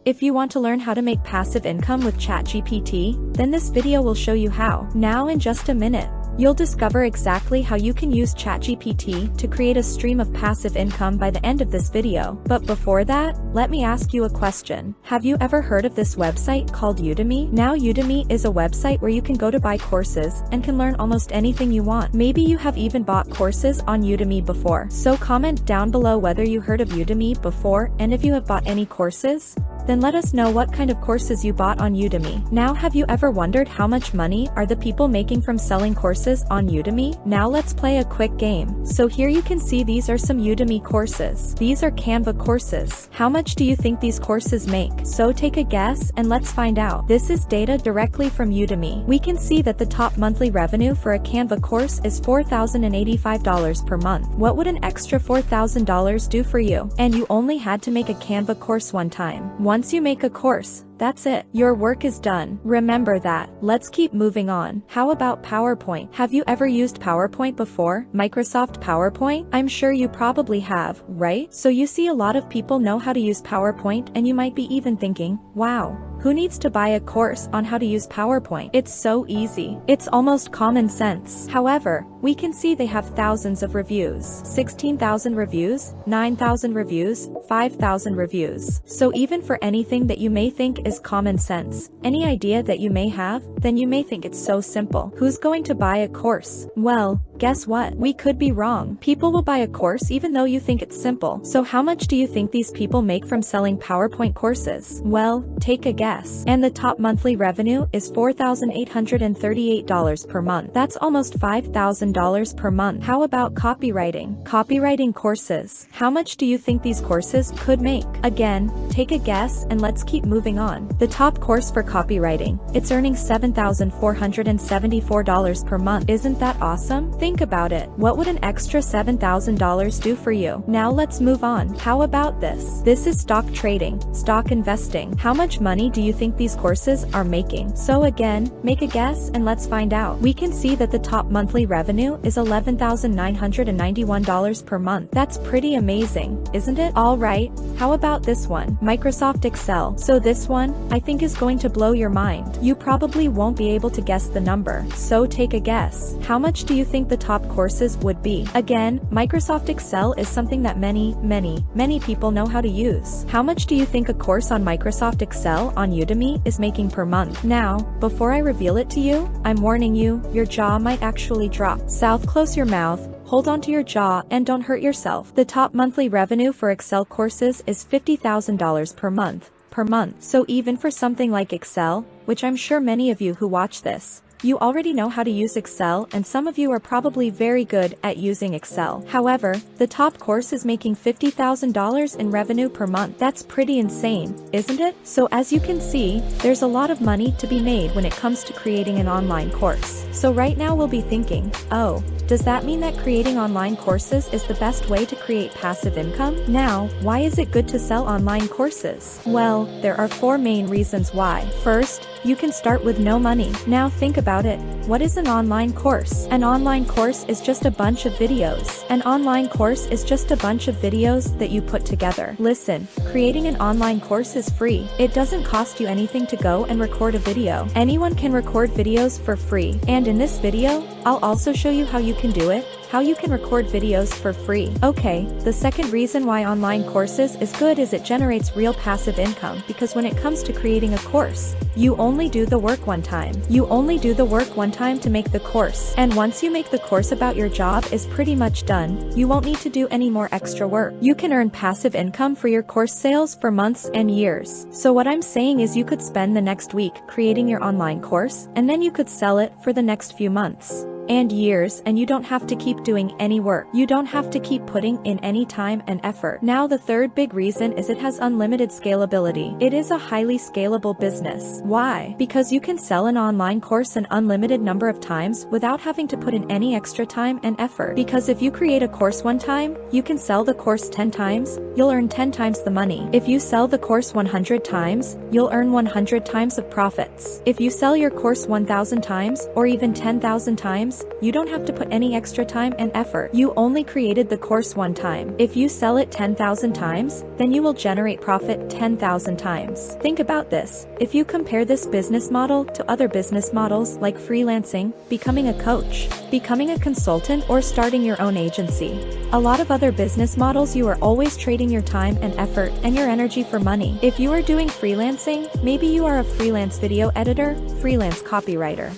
If you want to learn how to make passive income with ChatGPT, then this video will show you how. Now in just a minute, you'll discover exactly how you can use ChatGPT to create a stream of passive income by the end of this video. But before that, let me ask you a question. Have you ever heard of this website called Udemy? Now Udemy is a website where you can go to buy courses and can learn almost anything you want. Maybe you have even bought courses on Udemy before. So comment down below whether you heard of Udemy before, and if you have bought any courses, then let us know what kind of courses you bought on Udemy. Now, have you ever wondered how much money are the people making from selling courses on Udemy? Now let's play a quick game. So here you can see these are some Udemy courses. These are Canva courses. How much do you think these courses make? So take a guess and let's find out. This is data directly from Udemy. We can see that the top monthly revenue for a Canva course is $4,085 per month. What would an extra $4,000 do for you? And you only had to make a Canva course one time. Once you make a course, that's it. Your work is done. Remember that. Let's keep moving on. How about PowerPoint? Have you ever used PowerPoint before? Microsoft PowerPoint? I'm sure you probably have, right? So you see a lot of people know how to use PowerPoint, and you might be even thinking, wow, who needs to buy a course on how to use PowerPoint? It's so easy. It's almost common sense. However, we can see they have thousands of reviews. 16,000 reviews, 9,000 reviews, 5,000 reviews. So even for anything that you may think is common sense, any idea that you may have, then you may think it's so simple. Who's going to buy a course? Well, guess what? We could be wrong. People will buy a course even though you think it's simple. So how much do you think these people make from selling PowerPoint courses? Well, take a guess. And the top monthly revenue is $4,838 per month. That's almost $5,000 per month. How about copywriting? Copywriting courses. How much do you think these courses could make? Again, take a guess and let's keep moving on. The top course for copywriting, it's earning $7,474 per month. Isn't that awesome? Think about it. What would an extra $7,000 do for you? Now let's move on. How about this? This is stock trading, stock investing. How much money do you think these courses are making? So again, make a guess and let's find out. We can see that the top monthly revenue is $11,991 per month. That's pretty amazing, isn't it? Alright, how about this one? Microsoft Excel. So this one, I think, is going to blow your mind. You probably won't be able to guess the number. So take a guess. How much do you think the top courses would be? Again, Microsoft Excel is something that many people know how to use. How much do you think a course on Microsoft Excel on Udemy is making per month? Now, before I reveal it to you, I'm warning you, your jaw might actually drop. South, close your mouth. Hold on to your jaw and don't hurt yourself. The top monthly revenue for Excel courses is $50,000 per month. So even for something like Excel, which I'm sure many of you who watch this, you already know how to use Excel, and some of you are probably very good at using Excel. However, the top course is making $50,000 in revenue per month. That's pretty insane, isn't it? So as you can see, there's a lot of money to be made when it comes to creating an online course. So right now we'll be thinking, oh, does that mean that creating online courses is the best way to create passive income? Now, why is it good to sell online courses? Well, there are 4 main reasons why. First, you can start with no money. Now think about it. What is an online course? An online course is just a bunch of videos. An online course is just a bunch of videos that you put together. Listen, creating an online course is free. It doesn't cost you anything to go and record a video. Anyone can record videos for free. And in this video, I'll also show you how you can do it, how you can record videos for free. Okay, the second reason why online courses is good is it generates real passive income, because when it comes to creating a course, you only do the work one time. You only do the work one time to make the course. And once you make the course about your job is pretty much done, you won't need to do any more extra work. You can earn passive income for your course sales for months and years. So what I'm saying is you could spend the next week creating your online course, and then you could sell it for the next few months and years, and you don't have to keep doing any work. You don't have to keep putting in any time and effort. Now the third big reason is it has unlimited scalability. It is a highly scalable business. Why? Because you can sell an online course an unlimited number of times without having to put in any extra time and effort. Because if you create a course one time, you can sell the course 10 times, you'll earn 10 times the money. If you sell the course 100 times, you'll earn 100 times of profits. If you sell your course 1,000 times, or even 10,000 times, times, you don't have to put any extra time and effort. You only created the course one time. If you sell it 10,000 times, then you will generate profit 10,000 times. Think about this. If you compare this business model to other business models like freelancing, becoming a coach, becoming a consultant, or starting your own agency, a lot of other business models, you are always trading your time and effort and your energy for money. If you are doing freelancing, maybe you are a freelance video editor, freelance copywriter,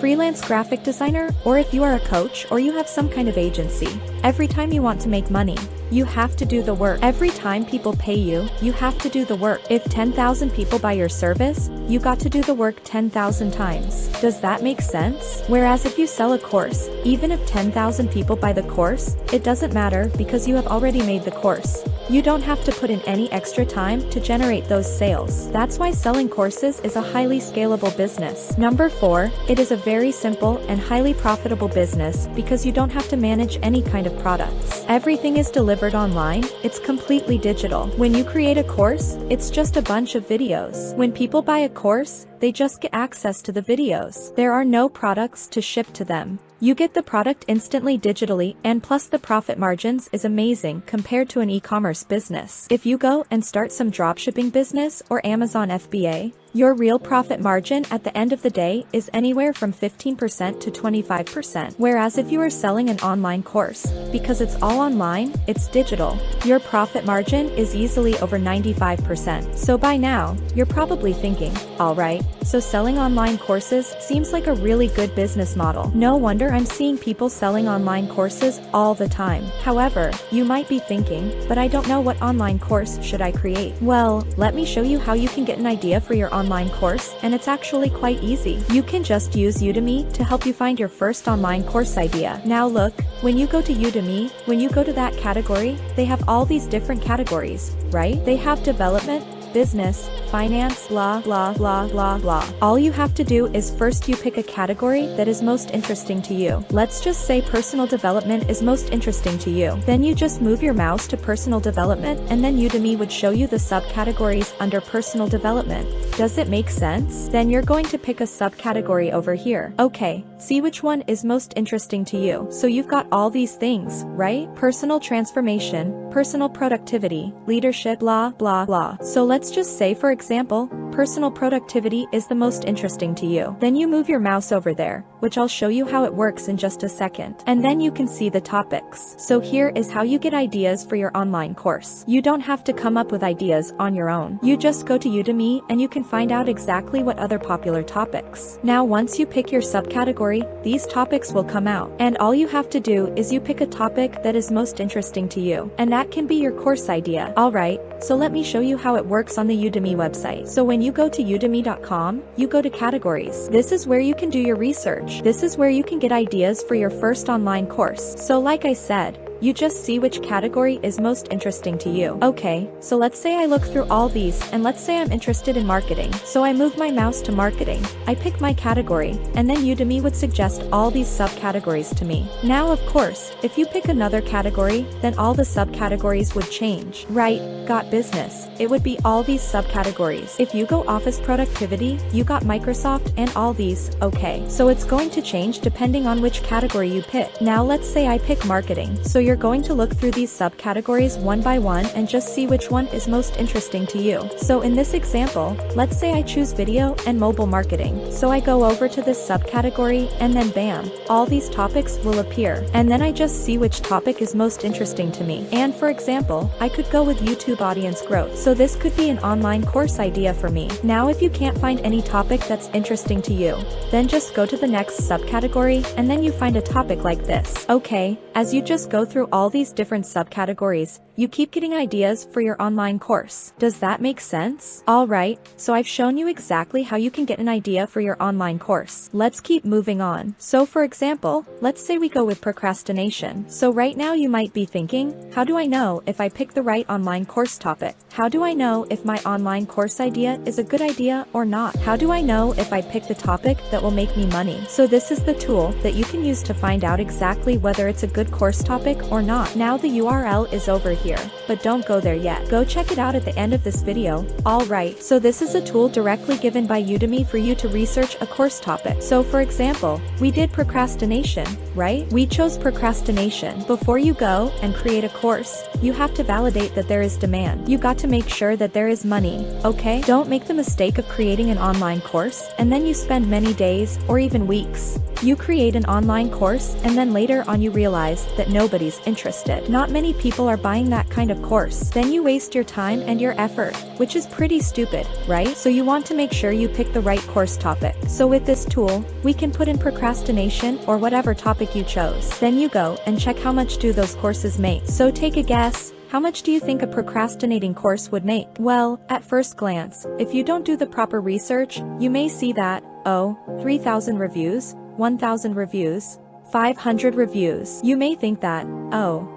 freelance graphic designer, or if you are a coach or you have some kind of agency, every time you want to make money, you have to do the work. Every time people pay you, you have to do the work. If 10,000 people buy your service, you got to do the work 10,000 times. Does that make sense? Whereas if you sell a course, even if 10,000 people buy the course, it doesn't matter because you have already made the course. You don't have to put in any extra time to generate those sales. That's why selling courses is a highly scalable business. Number 4, it is a very simple and highly profitable business because you don't have to manage any kind of products. Everything is delivered online, it's completely digital. When you create a course, it's just a bunch of videos. When people buy a course, they just get access to the videos. There are no products to ship to them. You get the product instantly digitally, and plus the profit margins is amazing compared to an e-commerce business. If you go and start some dropshipping business or Amazon FBA, your real profit margin at the end of the day is anywhere from 15% to 25%. Whereas if you are selling an online course, because it's all online, it's digital, your profit margin is easily over 95%. So by now, you're probably thinking, alright, so selling online courses seems like a really good business model. No wonder I'm seeing people selling online courses all the time. However, you might be thinking, but I don't know what online course should I create. Well, let me show you how you can get an idea for your online course, and it's actually quite easy. You can just use Udemy to help you find your first online course idea. Now look, when you go to Udemy, when you go to that category, they have all these different categories, right? They have development, business, finance, blah, blah, blah, blah, blah. All you have to do is first you pick a category that is most interesting to you. Let's just say personal development is most interesting to you. Then you just move your mouse to personal development, and then Udemy would show you the subcategories under personal development. Does it make sense? Then you're going to pick a subcategory over here. Okay, see which one is most interesting to you. So you've got all these things, right? Personal transformation, personal productivity, leadership, blah, blah, blah. So let's just say, for example, personal productivity is the most interesting to you. Then you move your mouse over there, which I'll show you how it works in just a second. And then you can see the topics. So here is how you get ideas for your online course. You don't have to come up with ideas on your own. You just go to Udemy and you can find out exactly what other popular topics. Now once you pick your subcategory, these topics will come out. And all you have to do is you pick a topic that is most interesting to you. And that can be your course idea. Alright, so let me show you how it works on the Udemy website. So when you go to udemy.com, you go to categories. This is where you can do your research. This is where you can get ideas for your first online course. So like I said, you just see which category is most interesting to you. Okay, so let's say I look through all these, and let's say I'm interested in marketing. So I move my mouse to marketing. I pick my category, and then Udemy would suggest all these subcategories to me. Now of course, if you pick another category, then all the subcategories would change. Right, got business. It would be all these subcategories. If you go office productivity, you got Microsoft and all these. Okay, so it's going to change depending on which category you pick. Now let's say I pick marketing. So you're going to look through these subcategories one by one and just see which one is most interesting to you. So in this example, let's say I choose video and mobile marketing. So I go over to this subcategory and then bam, all these topics will appear. And then I just see which topic is most interesting to me. And for example, I could go with YouTube audience growth. So this could be an online course idea for me. Now if you can't find any topic that's interesting to you, then just go to the next subcategory and then you find a topic like this. Okay, as you just go through all these different subcategories, you keep getting ideas for your online course. Does that make sense? Alright, so I've shown you exactly how you can get an idea for your online course. Let's keep moving on. So for example, let's say we go with procrastination. So right now you might be thinking, how do I know if I pick the right online course topic? How do I know if my online course idea is a good idea or not? How do I know if I pick the topic that will make me money? So this is the tool that you can can use to find out exactly whether it's a good course topic or not. Now the URL is over here, but don't go there yet. Go check it out at the end of this video. Alright, so this is a tool directly given by Udemy for you to research a course topic. So for example, we did procrastination, right? We chose procrastination. Before you go and create a course, you have to validate that there is demand. You got to make sure that there is money, okay? Don't make the mistake of creating an online course, and then you spend many days, or even weeks. You create an online course, and then later on you realize that nobody's interested. Not many people are buying that kind of course. Then you waste your time and your effort, which is pretty stupid, right? So you want to make sure you pick the right course topic. So with this tool, we can put in procrastination or whatever topic you chose. Then you go and check how much do those courses make. So take a guess. How much do you think a procrastinating course would make? Well, at first glance, if you don't do the proper research, you may see that, 3,000 reviews, 1,000 reviews, 500 reviews. You may think that,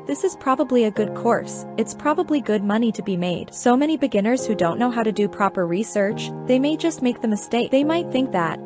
this is probably a good course. It's probably good money to be made. So many beginners who don't know how to do proper research, they may just make the mistake. They might think that,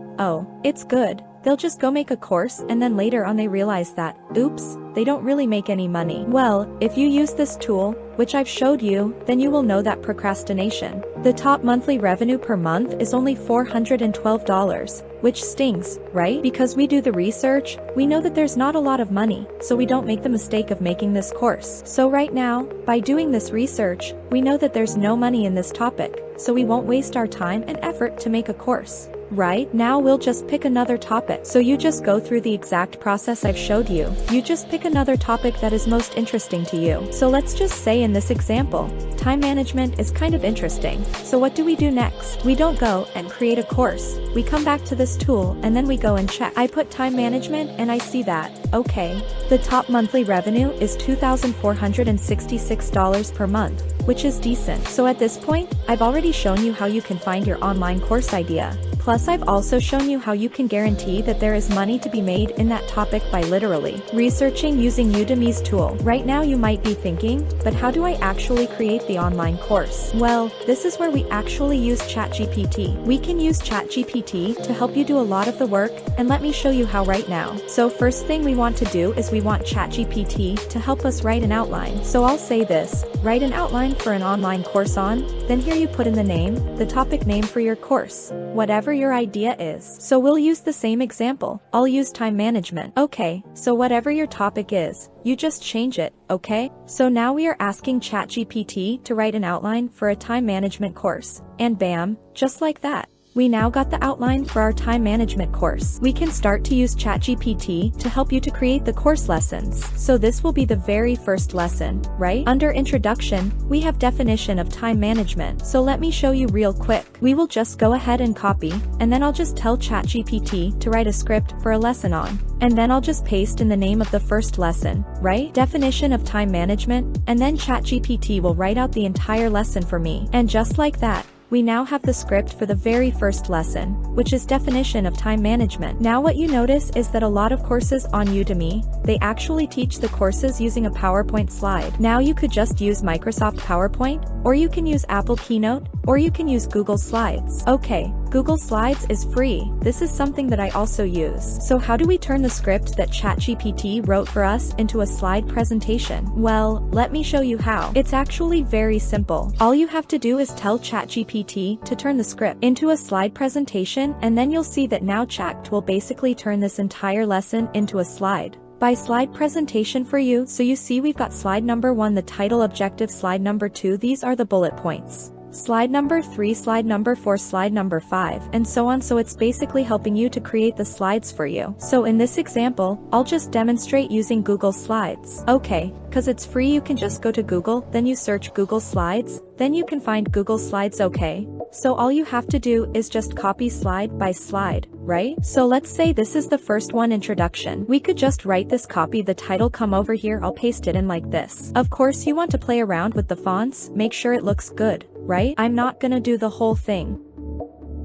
it's good. They'll just go make a course and then later on they realize that, oops, they don't really make any money. Well, if you use this tool, which I've showed you, then you will know that procrastination. The top monthly revenue per month is only $412, which stings, right? Because we do the research, we know that there's not a lot of money, so we don't make the mistake of making this course. So right now, by doing this research, we know that there's no money in this topic, so we won't waste our time and effort to make a course. Right, now we'll just pick another topic. So you just go through the exact process I've showed you. You just pick another topic that is most interesting to you. So let's just say in this example, time management is kind of interesting. So what do we do next? We don't go and create a course. We come back to this tool and then we go and check. I put time management and I see that, okay, the top monthly revenue is $2,466 per month, which is decent. So at this point, I've already shown you how you can find your online course idea. Plus I've also shown you how you can guarantee that there is money to be made in that topic by literally researching using Udemy's tool. Right now you might be thinking, but how do I actually create the online course? Well, this is where we actually use ChatGPT. We can use ChatGPT to help you do a lot of the work, and let me show you how right now. So first thing we want to do is we want ChatGPT to help us write an outline. So I'll say this, write an outline for an online course on, then here you put in the name, the topic name for your course, whatever your idea is. So we'll use the same example. I'll use time management. Okay, so whatever your topic is, you just change it, okay? So now we are asking ChatGPT to write an outline for a time management course. And bam, just like that. We now got the outline for our time management course. We can start to use ChatGPT to help you to create the course lessons. So this will be the very first lesson, right? Under introduction, we have definition of time management. So let me show you real quick. We will just go ahead and copy, and then I'll just tell ChatGPT to write a script for a lesson on. And then I'll just paste in the name of the first lesson, right? Definition of time management, and then ChatGPT will write out the entire lesson for me. And just like that, we now have the script for the very first lesson, which is definition of time management. Now what you notice is that a lot of courses on Udemy, they actually teach the courses using a PowerPoint slide. Now you could just use Microsoft PowerPoint, or you can use Apple Keynote, or you can use Google Slides. Okay, Google Slides is free. This is something that I also use. So how do we turn the script that ChatGPT wrote for us into a slide presentation? Well, let me show you how. It's actually very simple. All you have to do is tell ChatGPT to turn the script into a slide presentation, and then you'll see that now Chat will basically turn this entire lesson into a slide by slide presentation for you. So you see we've got slide number 1, the title, objective, slide number 2, these are the bullet points. Slide number 3, slide number 4, slide number 5, and so on. So it's basically helping you to create the slides for you. So in this example, I'll just demonstrate using Google Slides. Okay, because it's free, you can just go to Google, then you search Google Slides, then you can find Google Slides, okay? So all you have to do is just copy slide by slide, right? So let's say this is the first one, introduction. We could just write this, copy the title, come over here, I'll paste it in like this. Of course you want to play around with the fonts, make sure it looks good, right? I'm not gonna do the whole thing.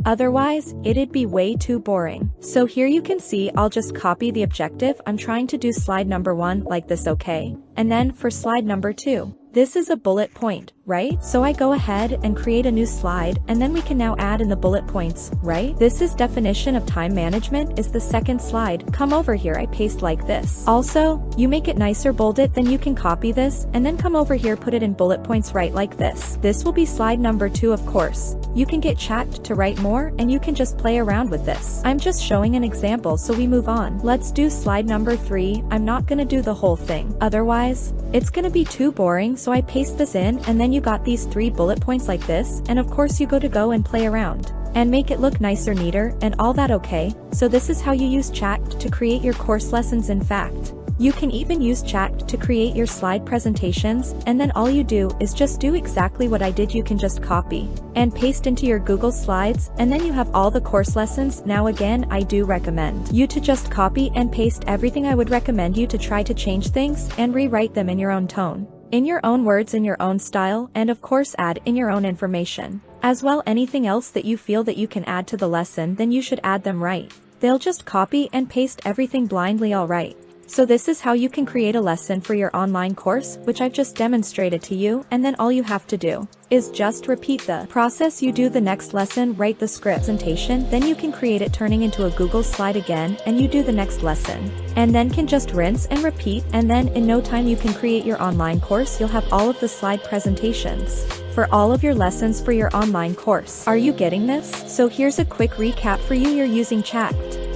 Otherwise, it'd be way too boring. So here you can see I'll just copy the objective. I'm trying to do slide number 1 like this, okay? And then for slide number 2, This is a bullet point, right? So I go ahead and create a new slide, and then we can now add in the bullet points, right? This is definition of time management is the second slide. Come over here, I paste like this. Also, you make it nicer bolded, then you can copy this, and then come over here, put it in bullet points right like this. This will be slide number 2, of course. You can get chat to write more, and you can just play around with this. I'm just showing an example, so we move on. Let's do slide number 3. I'm not gonna do the whole thing. Otherwise, it's gonna be too boring, so I paste this in, and then you got these 3 bullet points like this, and of course you go and play around and make it look nicer, neater, and all that. Okay, so this is how you use chat to create your course lessons. In fact, you can even use chat to create your slide presentations, and then all you do is just do exactly what I did. You can just copy and paste into your Google Slides, and then you have all the course lessons. Now again, I do recommend you to just copy and paste everything. I would recommend you to try to change things and rewrite them in your own tone, in your own words, in your own style, and of course add in your own information. As well, anything else that you feel that you can add to the lesson, then you should add them, right? They'll just copy and paste everything blindly, alright? So this is how you can create a lesson for your online course, which I've just demonstrated to you, and then all you have to do is just repeat the process. You do the next lesson, write the script presentation, then you can create it turning into a Google slide again, and you do the next lesson, and then can just rinse and repeat, and then in no time you can create your online course. You'll have all of the slide presentations for all of your lessons for your online course. Are you getting this? So here's a quick recap for you. You're using chat,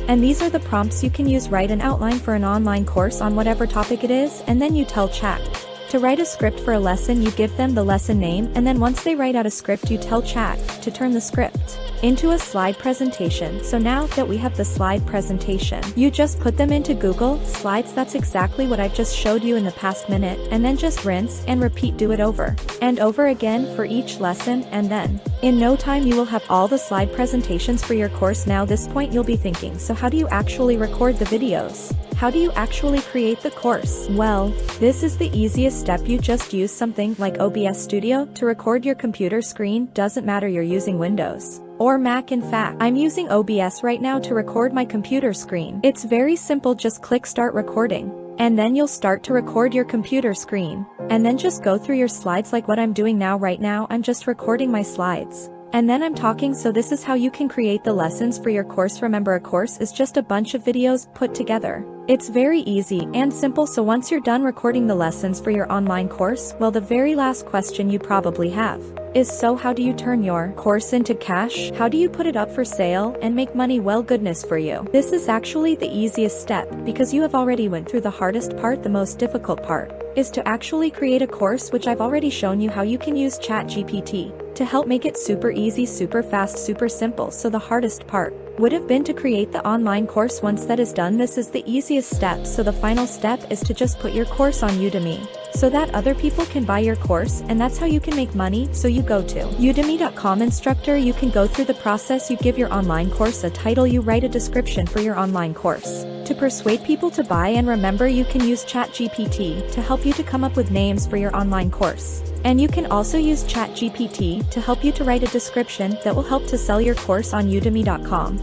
and these are the prompts you can use. Write an outline for an online course on whatever topic it is, and then you tell chat to write a script for a lesson. You give them the lesson name, and then once they write out a script, you tell chat to turn the script into a slide presentation. So now that we have the slide presentation, you just put them into Google Slides. That's exactly what I've just showed you in the past minute, and then just rinse and repeat. Do it over and over again for each lesson, and then in no time you will have all the slide presentations for your course. Now this point you'll be thinking, so how do you actually record the videos? How do you actually create the course? Well, this is the easiest step. You just use something like OBS Studio to record your computer screen. Doesn't matter you're using Windows or Mac. In fact, I'm using OBS right now to record my computer screen. It's very simple. Just click start recording, and then you'll start to record your computer screen, and then just go through your slides like what I'm doing now. Right now I'm just recording my slides, and then I'm talking. So this is how you can create the lessons for your course. Remember, a course is just a bunch of videos put together. It's very easy and simple. So once you're done recording the lessons for your online course, well, the very last question you probably have is, so how do you turn your course into cash? How do you put it up for sale and make money? Well, goodness for you, this is actually the easiest step, because you have already went through the hardest part. The most difficult part is to actually create a course, which I've already shown you how you can use ChatGPT to help make it super easy, super fast, super simple. So the hardest part would have been to create the online course. Once that is done, this is the easiest step. So the final step is to just put your course on Udemy so that other people can buy your course, and that's how you can make money. So you go to udemy.com instructor, you can go through the process. You give your online course a title, you write a description for your online course to persuade people to buy, and remember, you can use ChatGPT to help you to come up with names for your online course. And you can also use ChatGPT to help you to write a description that will help to sell your course on udemy.com.